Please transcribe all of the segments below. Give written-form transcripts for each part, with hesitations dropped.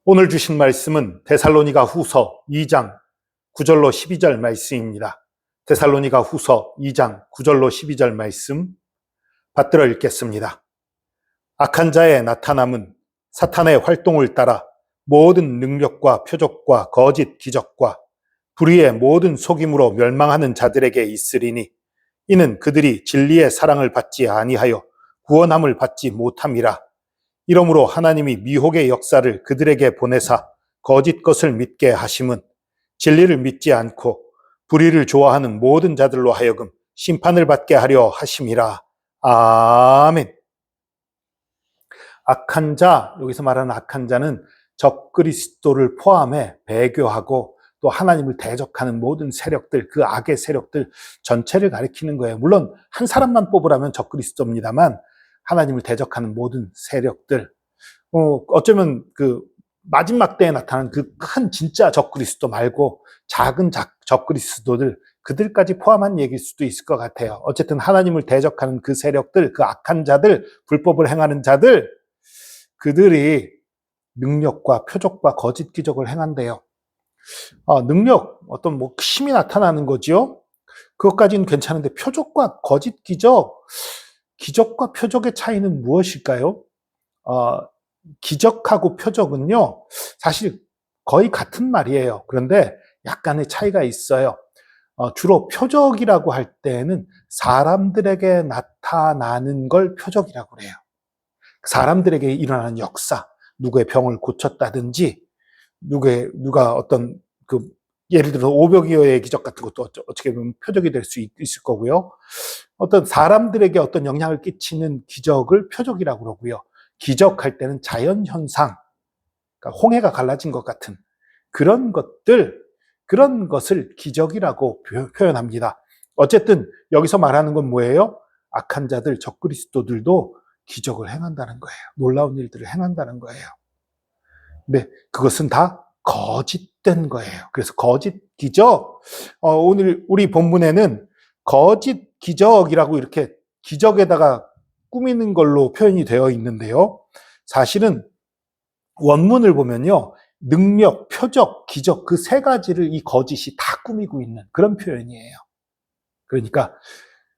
오늘 주신 말씀은 데살로니가 후서 2장 9절로 12절 말씀입니다. 데살로니가 후서 2장 9절로 12절 말씀 받들어 읽겠습니다. 악한 자의 나타남은 사탄의 활동을 따라 모든 능력과 표적과 거짓 기적과 불의의 모든 속임으로 멸망하는 자들에게 있으리니 이는 그들이 진리의 사랑을 받지 아니하여 구원함을 받지 못함이라. 이러므로 하나님이 미혹의 역사를 그들에게 보내사 거짓 것을 믿게 하심은 진리를 믿지 않고 불의를 좋아하는 모든 자들로 하여금 심판을 받게 하려 하심이라. 아멘. 악한 자, 여기서 말하는 악한 자는 적그리스도를 포함해 배교하고 또 하나님을 대적하는 모든 세력들, 그 악의 세력들 전체를 가리키는 거예요. 물론 한 사람만 뽑으라면 적그리스도입니다만 하나님을 대적하는 모든 세력들, 어쩌면 그 마지막 때에 나타난 그 큰 진짜 적그리스도 말고 작은 적그리스도들, 그들까지 포함한 얘기일 수도 있을 것 같아요. 어쨌든 하나님을 대적하는 그 세력들, 그 악한 자들, 불법을 행하는 자들, 그들이 능력과 표적과 거짓 기적을 행한대요. 능력, 어떤 힘이 나타나는 거죠. 그것까지는 괜찮은데 표적과 거짓 기적, 기적과 표적의 차이는 무엇일까요? 기적하고 표적은요, 사실 거의 같은 말이에요. 그런데 약간의 차이가 있어요. 주로 표적이라고 할 때는 사람들에게 나타나는 걸 표적이라고 그래요. 사람들에게 일어나는 역사, 누구의 병을 고쳤다든지, 누가 어떤 예를 들어 오병이어의 기적 같은 것도 어떻게 보면 표적이 될 수 있을 거고요. 어떤 사람들에게 어떤 영향을 끼치는 기적을 표적이라고 그러고요. 기적할 때는 자연현상, 그러니까 홍해가 갈라진 것 같은 그런 것을 기적이라고 표현합니다. 어쨌든 여기서 말하는 건 뭐예요? 악한 자들, 적그리스도들도 기적을 행한다는 거예요. 놀라운 일들을 행한다는 거예요. 근데 그것은 다 거짓된 거예요. 그래서 거짓 기적, 오늘 우리 본문에는 거짓 기적이라고 이렇게 기적에다가 꾸미는 걸로 표현이 되어 있는데요. 사실은 원문을 보면요. 능력, 표적, 기적 그 세 가지를 이 거짓이 다 꾸미고 있는 그런 표현이에요. 그러니까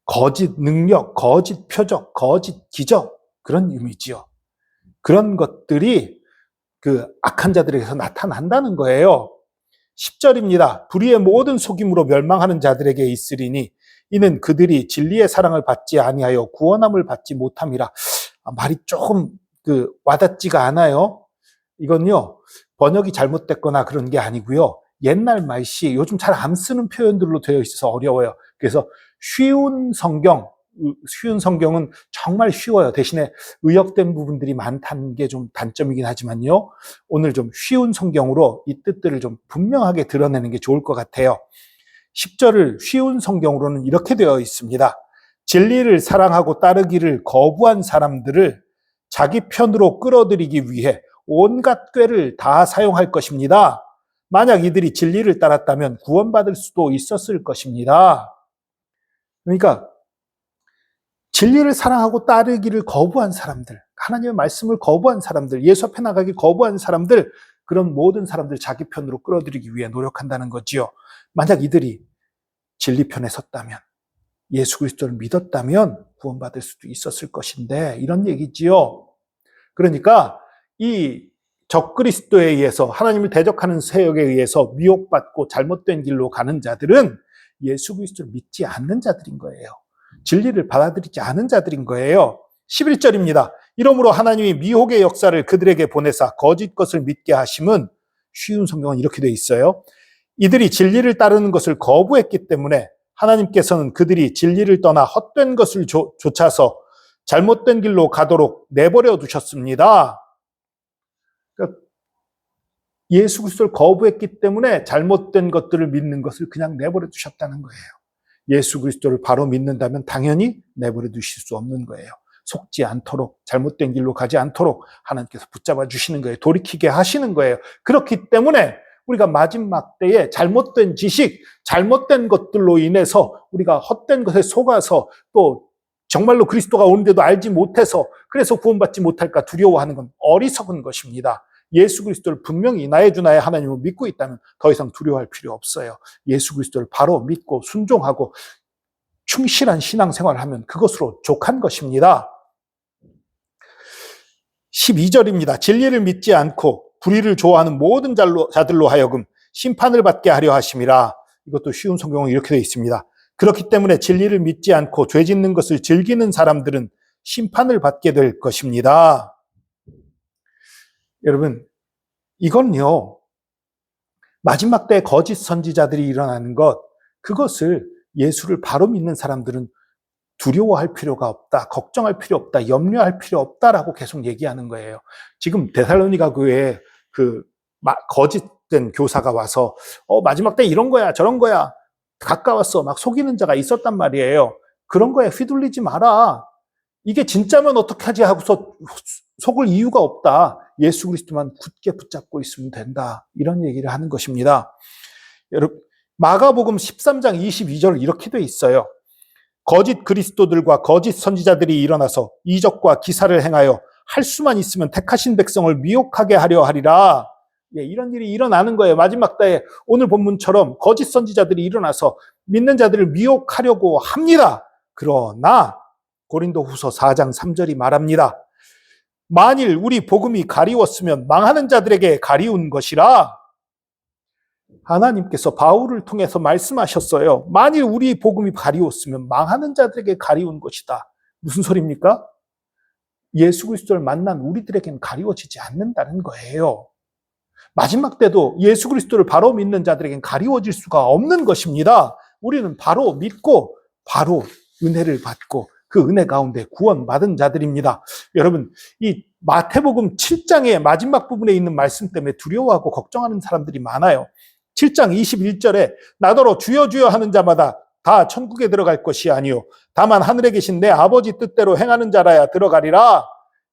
거짓 능력, 거짓 표적, 거짓 기적 그런 의미지요. 그런 것들이 그 악한 자들에게서 나타난다는 거예요. 10절입니다. 불의의 모든 속임으로 멸망하는 자들에게 있으리니 이는 그들이 진리의 사랑을 받지 아니하여 구원함을 받지 못함이라. 말이 조금 와닿지가 않아요. 이건요, 번역이 잘못됐거나 그런 게 아니고요. 옛날 말씨, 요즘 잘 안 쓰는 표현들로 되어 있어서 어려워요. 그래서 쉬운 성경은 정말 쉬워요. 대신에 의역된 부분들이 많다는 게 좀 단점이긴 하지만요. 오늘 좀 쉬운 성경으로 이 뜻들을 좀 분명하게 드러내는 게 좋을 것 같아요. 10절을 쉬운 성경으로는 이렇게 되어 있습니다. 진리를 사랑하고 따르기를 거부한 사람들을 자기 편으로 끌어들이기 위해 온갖 꾀를 다 사용할 것입니다. 만약 이들이 진리를 따랐다면 구원받을 수도 있었을 것입니다. 그러니까 진리를 사랑하고 따르기를 거부한 사람들, 하나님의 말씀을 거부한 사람들, 예수 앞에 나가기 거부한 사람들, 그런 모든 사람들 자기 편으로 끌어들이기 위해 노력한다는 거지요. 만약 이들이 진리 편에 섰다면, 예수 그리스도를 믿었다면 구원받을 수도 있었을 것인데 이런 얘기지요. 그러니까 이 적그리스도에 의해서 하나님을 대적하는 세력에 의해서 미혹받고 잘못된 길로 가는 자들은 예수 그리스도를 믿지 않는 자들인 거예요. 진리를 받아들이지 않은 자들인 거예요. 11절입니다. 이러므로 하나님이 미혹의 역사를 그들에게 보내사 거짓 것을 믿게 하심은, 쉬운 성경은 이렇게 돼 있어요. 이들이 진리를 따르는 것을 거부했기 때문에 하나님께서는 그들이 진리를 떠나 헛된 것을 좇아서 잘못된 길로 가도록 내버려 두셨습니다. 그러니까 예수 그리스도를 거부했기 때문에 잘못된 것들을 믿는 것을 그냥 내버려 두셨다는 거예요. 예수 그리스도를 바로 믿는다면 당연히 내버려 두실 수 없는 거예요. 속지 않도록, 잘못된 길로 가지 않도록 하나님께서 붙잡아 주시는 거예요. 돌이키게 하시는 거예요. 그렇기 때문에 우리가 마지막 때에 잘못된 지식, 잘못된 것들로 인해서 우리가 헛된 것에 속아서 또 정말로 그리스도가 오는데도 알지 못해서 그래서 구원받지 못할까 두려워하는 건 어리석은 것입니다. 예수 그리스도를 분명히 나의 주 나의 하나님을 믿고 있다면 더 이상 두려워할 필요 없어요. 예수 그리스도를 바로 믿고 순종하고 충실한 신앙생활을 하면 그것으로 족한 것입니다. 12절입니다. 진리를 믿지 않고 불의를 좋아하는 모든 자들로 하여금 심판을 받게 하려 하심이라. 이것도 쉬운 성경은 이렇게 되어 있습니다. 그렇기 때문에 진리를 믿지 않고 죄 짓는 것을 즐기는 사람들은 심판을 받게 될 것입니다. 여러분, 이건요, 마지막 때 거짓 선지자들이 일어나는 것, 그것을 예수를 바로 믿는 사람들은 두려워할 필요가 없다, 걱정할 필요 없다, 염려할 필요 없다라고 계속 얘기하는 거예요. 지금 데살로니가 교회에 거짓된 교사가 와서 마지막 때 이런 거야 저런 거야 가까웠어 막 속이는 자가 있었단 말이에요. 그런 거에 휘둘리지 마라. 이게 진짜면 어떡하지 하고서 속을 이유가 없다. 예수 그리스도만 굳게 붙잡고 있으면 된다. 이런 얘기를 하는 것입니다. 여러분, 마가복음 13장 22절 이렇게 돼 있어요. 거짓 그리스도들과 거짓 선지자들이 일어나서 이적과 기사를 행하여 할 수만 있으면 택하신 백성을 미혹하게 하려 하리라. 예, 이런 일이 일어나는 거예요. 마지막 때에 오늘 본문처럼 거짓 선지자들이 일어나서 믿는 자들을 미혹하려고 합니다. 그러나 고린도후서 4장 3절이 말합니다. 만일 우리 복음이 가리웠으면 망하는 자들에게 가리운 것이라. 하나님께서 바울을 통해서 말씀하셨어요. 만일 우리 복음이 가리웠으면 망하는 자들에게 가리운 것이다. 무슨 소리입니까? 예수 그리스도를 만난 우리들에게는 가리워지지 않는다는 거예요. 마지막 때도 예수 그리스도를 바로 믿는 자들에게는 가리워질 수가 없는 것입니다. 우리는 바로 믿고 바로 은혜를 받고 그 은혜 가운데 구원받은 자들입니다. 여러분, 이 마태복음 7장의 마지막 부분에 있는 말씀 때문에 두려워하고 걱정하는 사람들이 많아요. 7장 21절에 나더러 주여 주여 하는 자마다 다 천국에 들어갈 것이 아니요 다만 하늘에 계신 내 아버지 뜻대로 행하는 자라야 들어가리라.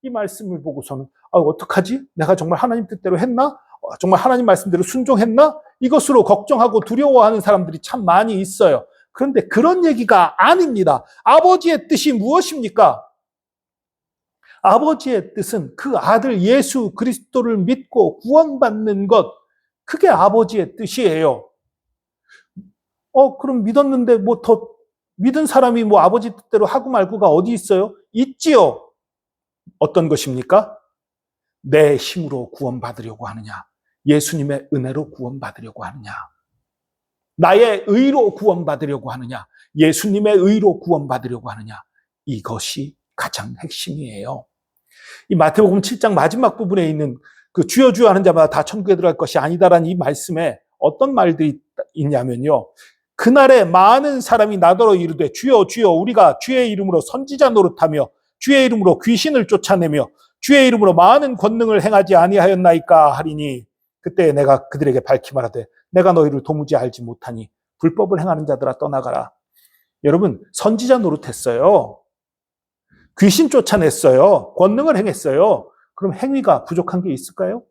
이 말씀을 보고서는 어떡하지? 내가 정말 하나님 뜻대로 했나? 정말 하나님 말씀대로 순종했나? 이것으로 걱정하고 두려워하는 사람들이 참 많이 있어요. 그런데 그런 얘기가 아닙니다. 아버지의 뜻이 무엇입니까? 아버지의 뜻은 그 아들 예수 그리스도를 믿고 구원받는 것, 그게 아버지의 뜻이에요. 그럼 믿었는데 뭐 더 믿은 사람이 뭐 아버지 뜻대로 하고 말고가 어디 있어요? 있지요. 어떤 것입니까? 내 힘으로 구원받으려고 하느냐? 예수님의 은혜로 구원받으려고 하느냐? 나의 의로 구원받으려고 하느냐? 예수님의 의로 구원받으려고 하느냐? 이것이 가장 핵심이에요. 이 마태복음 7장 마지막 부분에 있는 그 주여 주여 하는 자마다 다 천국에 들어갈 것이 아니다라는 이 말씀에 어떤 말들이 있냐면요. 그날에 많은 사람이 나더러 이르되 주여 주여 우리가 주의 이름으로 선지자 노릇하며 주의 이름으로 귀신을 쫓아내며 주의 이름으로 많은 권능을 행하지 아니하였나이까 하리니 그때 내가 그들에게 밝히 말하되 내가 너희를 도무지 알지 못하니 불법을 행하는 자들아 떠나가라. 여러분, 선지자 노릇했어요. 귀신 쫓아냈어요. 권능을 행했어요. 그럼 행위가 부족한 게 있을까요?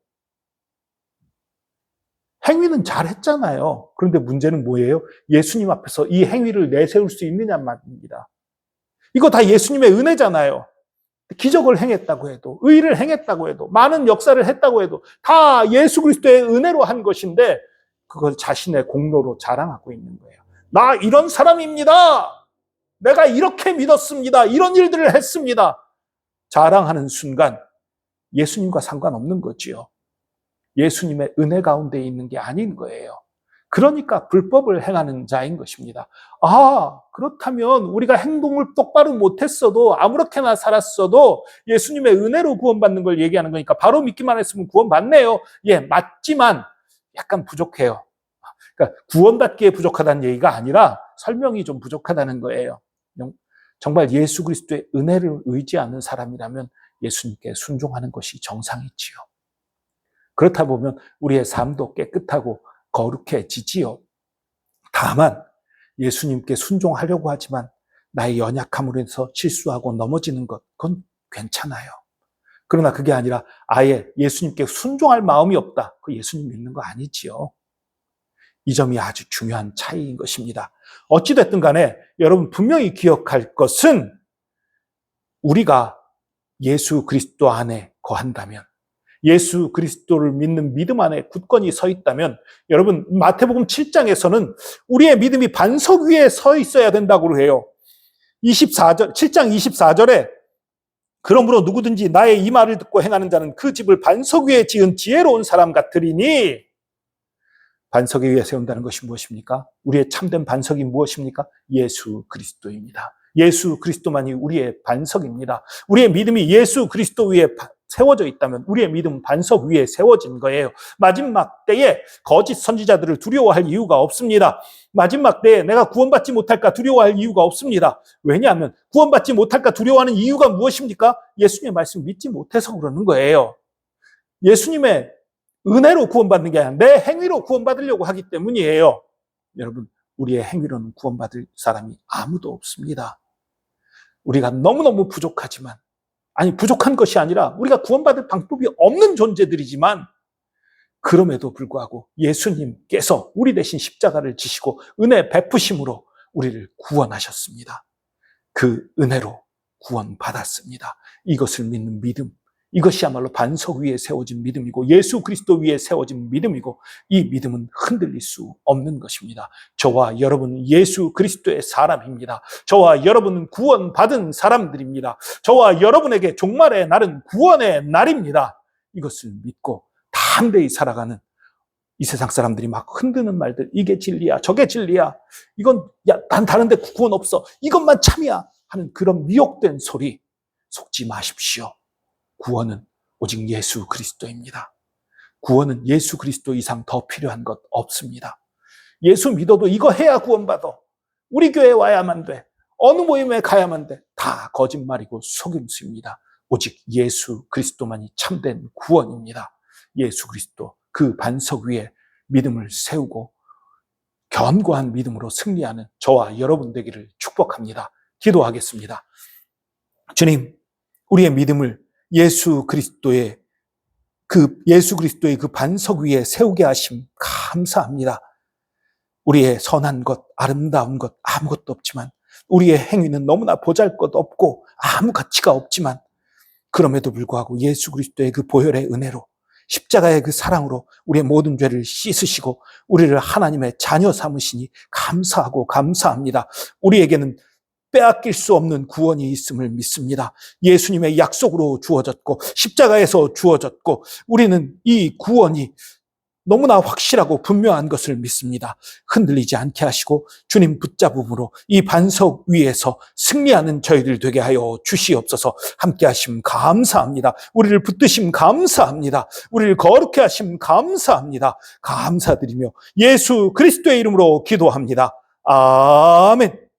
행위는 잘했잖아요. 그런데 문제는 뭐예요? 예수님 앞에서 이 행위를 내세울 수 있느냐 말입니다. 이거 다 예수님의 은혜잖아요. 기적을 행했다고 해도, 의를 행했다고 해도, 많은 역사를 했다고 해도 다 예수 그리스도의 은혜로 한 것인데 그걸 자신의 공로로 자랑하고 있는 거예요. 나 이런 사람입니다. 내가 이렇게 믿었습니다. 이런 일들을 했습니다. 자랑하는 순간 예수님과 상관없는 거지요. 예수님의 은혜 가운데 있는 게 아닌 거예요. 그러니까 불법을 행하는 자인 것입니다. 그렇다면 우리가 행동을 똑바로 못했어도 아무렇게나 살았어도 예수님의 은혜로 구원받는 걸 얘기하는 거니까 바로 믿기만 했으면 구원받네요. 예, 맞지만 약간 부족해요. 그러니까 구원받기에 부족하다는 얘기가 아니라 설명이 좀 부족하다는 거예요. 정말 예수 그리스도의 은혜를 의지하는 사람이라면 예수님께 순종하는 것이 정상이지요. 그렇다 보면 우리의 삶도 깨끗하고 거룩해지지요. 다만 예수님께 순종하려고 하지만 나의 연약함으로 해서 실수하고 넘어지는 것, 그건 괜찮아요. 그러나 그게 아니라 아예 예수님께 순종할 마음이 없다. 그 예수님 믿는 거 아니지요. 이 점이 아주 중요한 차이인 것입니다. 어찌됐든 간에 여러분 분명히 기억할 것은 우리가 예수 그리스도 안에 거한다면 예수 그리스도를 믿는 믿음 안에 굳건히 서 있다면, 여러분 마태복음 7장에서는 우리의 믿음이 반석 위에 서 있어야 된다고 해요. 24절, 7장 24절에 그러므로 누구든지 나의 이 말을 듣고 행하는 자는 그 집을 반석 위에 지은 지혜로운 사람 같으리니, 반석 위에 세운다는 것이 무엇입니까? 우리의 참된 반석이 무엇입니까? 예수 그리스도입니다. 예수 그리스도만이 우리의 반석입니다. 우리의 믿음이 예수 그리스도 위에 세워져 있다면 우리의 믿음은 반석 위에 세워진 거예요. 마지막 때에 거짓 선지자들을 두려워할 이유가 없습니다. 마지막 때에 내가 구원받지 못할까 두려워할 이유가 없습니다. 왜냐하면 구원받지 못할까 두려워하는 이유가 무엇입니까? 예수님의 말씀 믿지 못해서 그러는 거예요. 예수님의 은혜로 구원받는 게 아니라 내 행위로 구원받으려고 하기 때문이에요. 여러분, 우리의 행위로는 구원받을 사람이 아무도 없습니다. 우리가 너무너무 부족하지만, 아니 부족한 것이 아니라 우리가 구원받을 방법이 없는 존재들이지만, 그럼에도 불구하고 예수님께서 우리 대신 십자가를 지시고 은혜 베푸심으로 우리를 구원하셨습니다. 그 은혜로 구원받았습니다. 이것을 믿는 믿음, 이것이야말로 반석 위에 세워진 믿음이고 예수 그리스도 위에 세워진 믿음이고, 이 믿음은 흔들릴 수 없는 것입니다. 저와 여러분은 예수 그리스도의 사람입니다. 저와 여러분은 구원받은 사람들입니다. 저와 여러분에게 종말의 날은 구원의 날입니다. 이것을 믿고 담대히 살아가는 이 세상 사람들이 막 흔드는 말들, 이게 진리야, 저게 진리야, 이건 난 다른데 구원 없어, 이것만 참이야 하는 그런 미혹된 소리 속지 마십시오. 구원은 오직 예수 그리스도입니다. 구원은 예수 그리스도 이상 더 필요한 것 없습니다. 예수 믿어도 이거 해야 구원받아, 우리 교회에 와야만 돼, 어느 모임에 가야만 돼, 다 거짓말이고 속임수입니다. 오직 예수 그리스도만이 참된 구원입니다. 예수 그리스도 그 반석 위에 믿음을 세우고 견고한 믿음으로 승리하는 저와 여러분 되기를 축복합니다. 기도하겠습니다. 주님, 우리의 믿음을 예수 그리스도의 그 반석 위에 세우게 하심 감사합니다. 우리의 선한 것, 아름다운 것 아무것도 없지만, 우리의 행위는 너무나 보잘것없고 아무 가치가 없지만, 그럼에도 불구하고 예수 그리스도의 그 보혈의 은혜로, 십자가의 그 사랑으로 우리의 모든 죄를 씻으시고 우리를 하나님의 자녀 삼으시니 감사하고 감사합니다. 우리에게는 빼앗길 수 없는 구원이 있음을 믿습니다. 예수님의 약속으로 주어졌고 십자가에서 주어졌고, 우리는 이 구원이 너무나 확실하고 분명한 것을 믿습니다. 흔들리지 않게 하시고 주님 붙잡음으로 이 반석 위에서 승리하는 저희들 되게 하여 주시옵소서. 함께 하심 감사합니다. 우리를 붙드심 감사합니다. 우리를 거룩해 하심 감사합니다. 감사드리며 예수 그리스도의 이름으로 기도합니다. 아멘.